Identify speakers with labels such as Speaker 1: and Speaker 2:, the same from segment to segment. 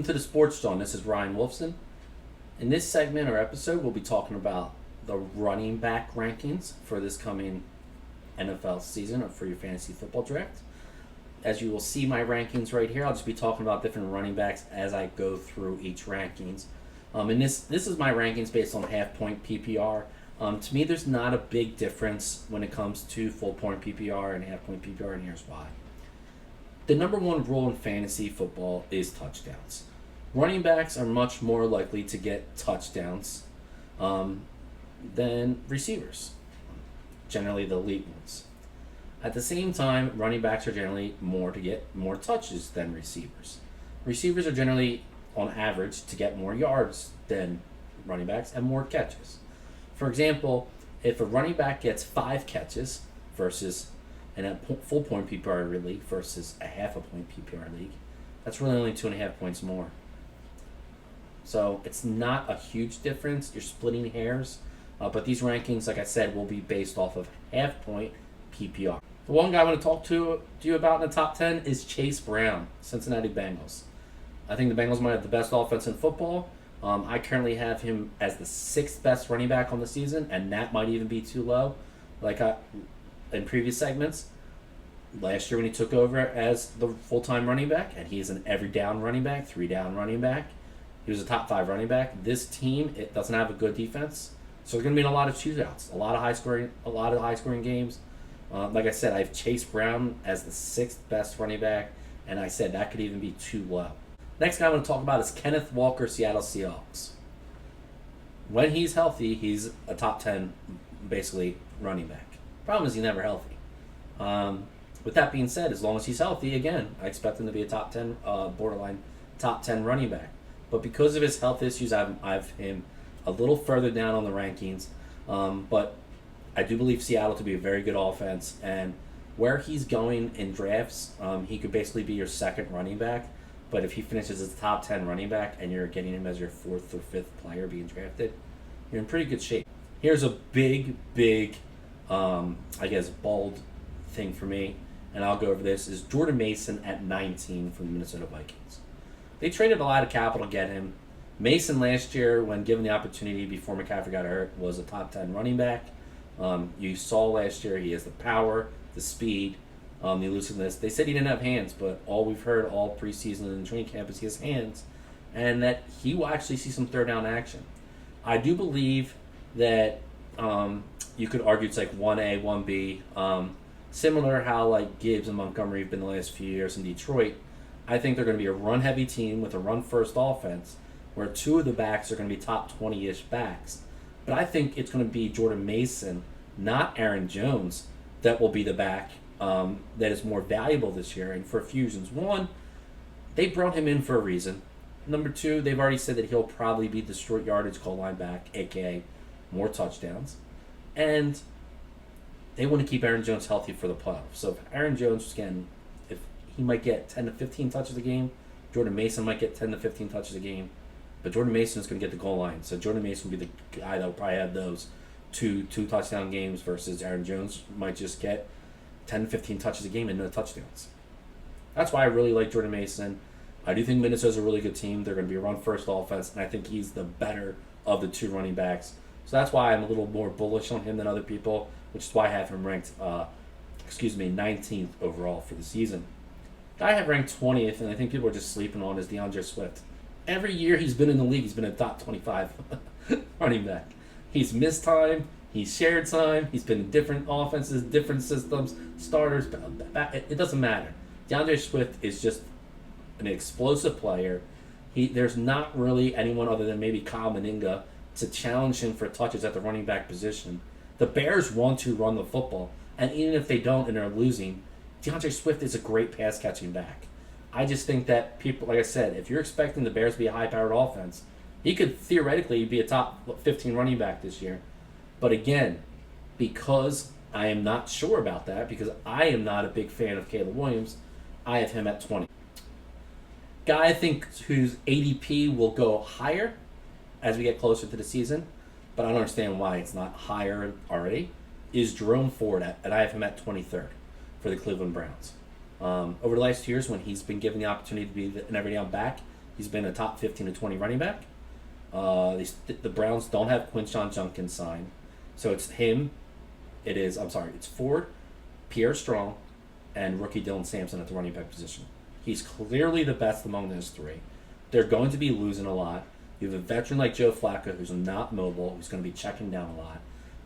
Speaker 1: to the Sports Jawn. This is Ryan Wolfson. In this segment or episode, we'll be talking about the running back rankings for this coming NFL season or for your fantasy football draft. As you will see my rankings right here, I'll just be talking about different running backs as I go through each rankings. And this is my rankings based on half-point PPR. To me, there's not a big difference when it comes to full-point PPR and half-point PPR, and here's why. The number one rule in fantasy football is touchdowns. Running backs are much more likely to get touchdowns than receivers, generally the elite ones. At the same time, running backs are generally more to get more touches than receivers. Receivers are generally, on average, to get more yards than running backs and more catches. For example, if a running back gets 5 catches versus in a full point PPR league versus a half a point PPR league, that's really only 2.5 points more. So it's not a huge difference. You're splitting hairs. But these rankings, like I said, will be based off of half point PPR. The one guy I want to talk to you about in the top 10 is Chase Brown, Cincinnati Bengals. I think the Bengals might have the best offense in football. I currently have him as the 6th best running back on the season, and that might even be too low. In previous segments, last year when he took over as the full-time running back, and he is an every down running back, 3-down running back. He was a top 5 running back. This team, it doesn't have a good defense, so there's going to be a lot of shootouts, a lot of high scoring games. Like I said, I have Chase Brown as the 6th best running back, and I said that could even be too low. Next guy I want to talk about is Kenneth Walker, Seattle Seahawks. When he's healthy, he's a top 10, basically, running back. Problem is he's never healthy. With that being said, as long as he's healthy, again, I expect him to be a top 10, borderline top 10 running back. But because of his health issues, I have him a little further down on the rankings. But I do believe Seattle to be a very good offense. And where he's going in drafts, he could basically be your second running back. But if he finishes as a top 10 running back and you're getting him as your 4th or 5th player being drafted, you're in pretty good shape. Here's a big, bold thing for me, and I'll go over this, is Jordan Mason at 19 from the Minnesota Vikings. They traded a lot of capital to get him. Mason last year, when given the opportunity before McCaffrey got hurt, was a top 10 running back. You saw last year he has the power, the speed, the elusiveness. They said he didn't have hands, but all we've heard all preseason and training camp is he has hands, and that he will actually see some third down action. I do believe that you could argue it's like 1A, 1B, similar how like Gibbs and Montgomery have been the last few years in Detroit. I think they're going to be a run-heavy team with a run-first offense where 2 of the backs are going to be top 20-ish backs. But I think it's going to be Jordan Mason, not Aaron Jones, that will be the back that is more valuable this year, and for a few reasons. One, they brought him in for a reason. Number 2, they've already said that he'll probably be the short yardage goal line back, a.k.a. more touchdowns. And they want to keep Aaron Jones healthy for the playoffs. So if Aaron Jones, again, if he might get 10 to 15 touches a game, Jordan Mason might get 10 to 15 touches a game, but Jordan Mason is going to get the goal line. So Jordan Mason will be the guy that will probably have those two touchdown games versus Aaron Jones might just get 10 to 15 touches a game and no touchdowns. That's why I really like Jordan Mason. I do think Minnesota's a really good team. They're going to be a run-first offense, and I think he's the better of the 2 running backs. So that's why I'm a little more bullish on him than other people, which is why I have him ranked 19th overall for the season. The guy I have ranked 20th, and I think people are just sleeping on, is DeAndre Swift. Every year he's been in the league, he's been a top 25 running back. He's missed time, he's shared time, he's been in different offenses, different systems, starters. It doesn't matter. DeAndre Swift is just an explosive player. There's not really anyone other than maybe Kyle Meninga to challenge him for touches at the running back position. The Bears want to run the football, and even if they don't and they're losing, DeAndre Swift is a great pass-catching back. I just think that people, like I said, if you're expecting the Bears to be a high-powered offense, he could theoretically be a top 15 running back this year. But again, because I am not sure about that, because I am not a big fan of Caleb Williams, I have him at 20. Guy I think whose ADP will go higher as we get closer to the season, but I don't understand why it's not higher already, is Jerome Ford, and I have him at 23rd for the Cleveland Browns. Over the last 2 years, when he's been given the opportunity to be an every down back, He's been a top 15 to 20 running back. The Browns don't have Quinshon Judkins signed. So it's him. It's Ford, Pierre Strong, and rookie Dylan Sampson at the running back position. He's clearly the best among those three. They're going to be losing a lot. You have a veteran like Joe Flacco who's not mobile, who's going to be checking down a lot.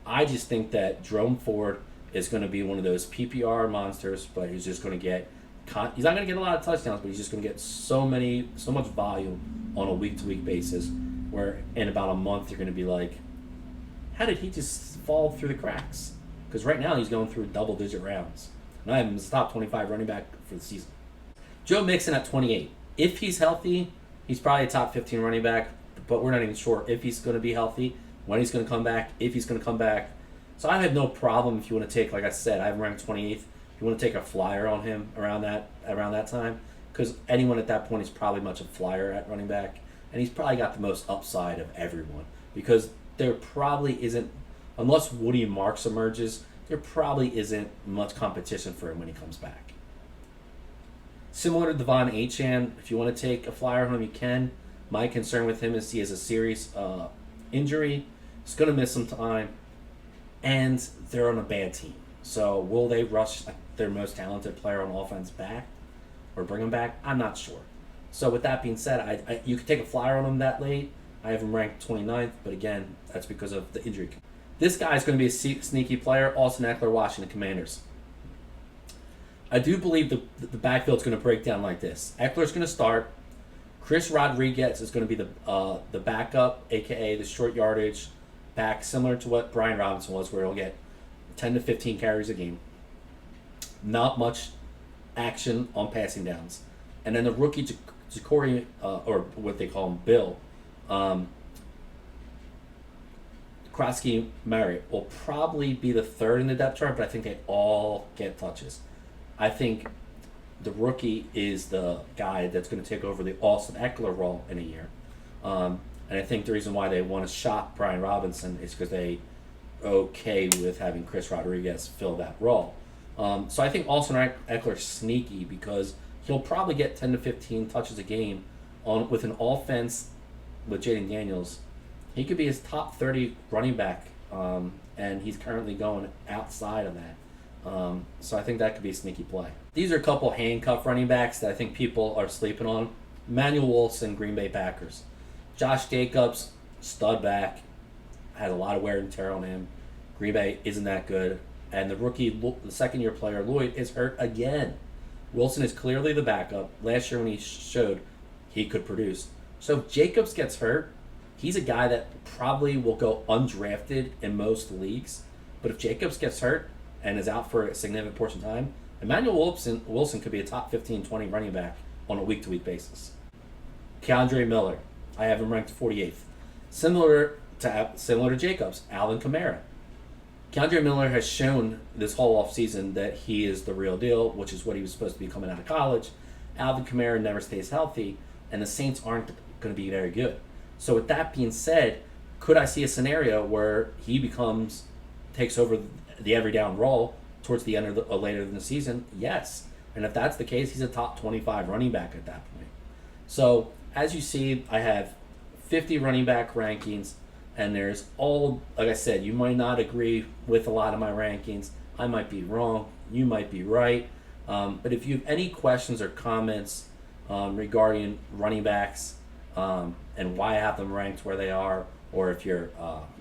Speaker 1: I just think that Jerome Ford is going to be one of those PPR monsters, but he's just going to get he's not going to get a lot of touchdowns, but he's just going to get so much volume on a week-to-week basis where in about a month you're going to be like, how did he just fall through the cracks? Because right now he's going through double-digit rounds. And I have him as a top 25 running back for the season. Joe Mixon at 28. If he's healthy, he's probably a top 15 running back, but we're not even sure if he's going to be healthy, when he's going to come back, if he's going to come back. So I have no problem if you want to take, like I said, I have him ranked 28th. If you want to take a flyer on him around that time, because anyone at that point is probably much a flyer at running back, and he's probably got the most upside of everyone, because there probably isn't, unless Woody Marks emerges, there probably isn't much competition for him when he comes back. Similar to Devon Achane, if you want to take a flyer on him, you can. My concern with him is he has a serious injury. He's going to miss some time, and they're on a bad team. So will they rush their most talented player on offense back or bring him back? I'm not sure. So with that being said, you could take a flyer on him that late. I have him ranked 29th, but again, that's because of the injury. This guy's going to be a sneaky player. Austin Eckler, Washington Commanders. I do believe the backfield's going to break down like this. Eckler's going to start. Chris Rodriguez is going to be the backup, a.k.a. the short yardage back, similar to what Brian Robinson was, where he'll get 10 to 15 carries a game. Not much action on passing downs. And then the rookie, Ja'Cory, or what they call him, Bill, Krosky Marriott, will probably be the third in the depth chart, but I think they all get touches. I think the rookie is the guy that's going to take over the Austin Eckler role in a year. And I think the reason why they want to shop Brian Robinson is because they okay with having Chris Rodriguez fill that role. So I think Austin Eckler's sneaky because he'll probably get 10 to 15 touches a game with an offense with Jaden Daniels. He could be his top 30 running back, and he's currently going outside of that. So I think that could be a sneaky play. These are a couple handcuff running backs that I think people are sleeping on. Emmanuel Wilson, Green Bay Packers. Josh Jacobs, stud back, had a lot of wear and tear on him. Green Bay isn't that good. And the rookie, the second-year player, Lloyd, is hurt again. Wilson is clearly the backup. Last year when he showed he could produce. So if Jacobs gets hurt, he's a guy that probably will go undrafted in most leagues. But if Jacobs gets hurt and is out for a significant portion of time, Emmanuel Wilson could be a top 15, 20 running back on a week-to-week basis. Keandre Miller, I have him ranked 48th. Similar to Jacobs, Alvin Kamara. Keandre Miller has shown this whole offseason that he is the real deal, which is what he was supposed to be coming out of college. Alvin Kamara never stays healthy, and the Saints aren't going to be very good. So with that being said, could I see a scenario where he takes over the every down role towards the end of later in the season? Yes. And if that's the case, he's a top 25 running back at that point. So as you see, I have 50 running back rankings, and there's like I said, you might not agree with a lot of my rankings. I might be wrong. You might be right. But if you have any questions or comments regarding running backs and why I have them ranked where they are, or if you're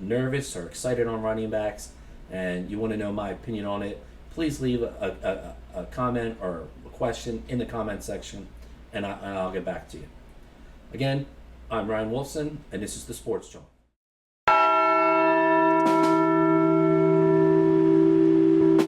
Speaker 1: nervous or excited on running backs and you want to know my opinion on it, please leave a comment or a question in the comment section, and I'll get back to you. Again, I'm Ryan Wolfson, and this is the Sports Jawn.